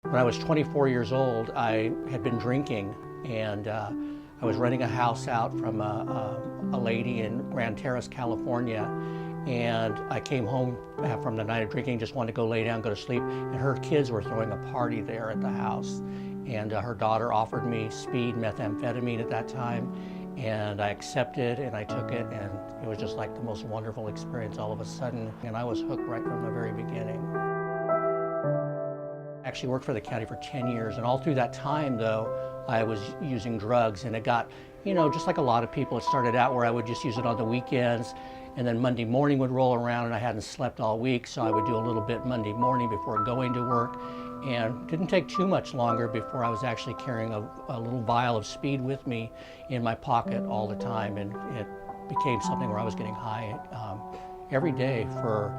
When I was 24 years old, I had been drinking, and I was renting a house out from a lady in Grand Terrace, California, and I came home from the night of drinking, just wanted to go lay down, go to sleep, and her kids were throwing a party there at the house. And her daughter offered me speed methamphetamine at that time, and I accepted and I took it, and it was just like the most wonderful experience all of a sudden, and I was hooked right from the very beginning. I actually worked for the county for 10 years, and all through that time, though, I was using drugs, and it got, just like a lot of people, it started out where I would just use it on the weekends, and then Monday morning would roll around and I hadn't slept all week, so I would do a little bit Monday morning before going to work, and it didn't take too much longer before I was actually carrying a little vial of speed with me in my pocket all the time, and it became something where I was getting high every day for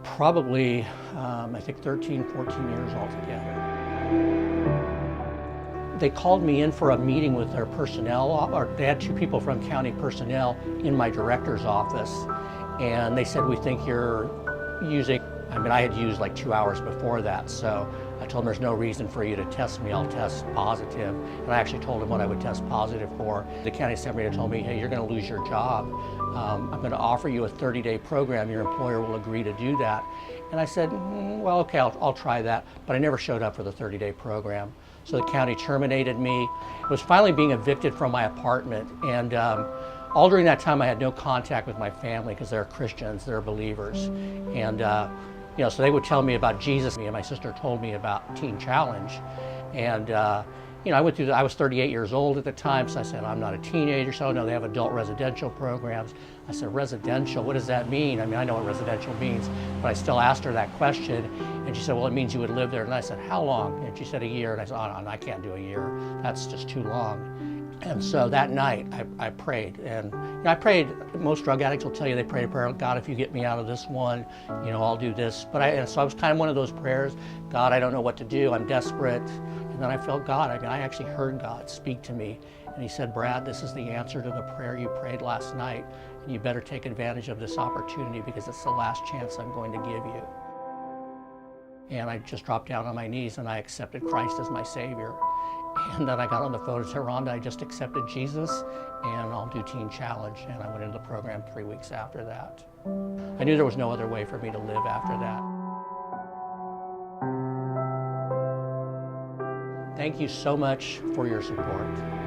probably, I think 13, 14 years altogether. They called me in for a meeting with their personnel, or they had two people from county personnel in my director's office, and they said, we think you're using, I had used like 2 hours before that, so I told them there's no reason for you to test me, I'll test positive. And I actually told them what I would test positive for. The county assembly told me, hey, you're going to lose your job. I'm going to offer you a 30-day program, your employer will agree to do that. And I said, well, okay, I'll try that, but I never showed up for the 30-day program. So the county terminated me. I was finally being evicted from my apartment, and all during that time I had no contact with my family because they're Christians, they're believers. And so they would tell me about Jesus, and my sister told me about Teen Challenge. And I went through I was 38 years old at the time, so I said, I'm not a teenager, so no, they have adult residential programs. I said, residential, what does that mean? I know what residential means, but I still asked her that question, and she said, well, it means you would live there. And I said, how long? And she said, a year. And I said, oh, no, I can't do a year. That's just too long. And so that night, I prayed, and I prayed. Most drug addicts will tell you they pray a prayer, God, if you get me out of this one, I'll do this. And so I was kind of one of those prayers, God, I don't know what to do, I'm desperate. And then I felt God, I actually heard God speak to me, and he said, Brad, this is the answer to the prayer you prayed last night, and you better take advantage of this opportunity because it's the last chance I'm going to give you. And I just dropped down on my knees and I accepted Christ as my Savior. And then I got on the phone and said, Rhonda, I just accepted Jesus and I'll do Teen Challenge. And I went into the program 3 weeks after that. I knew there was no other way for me to live after that. Thank you so much for your support.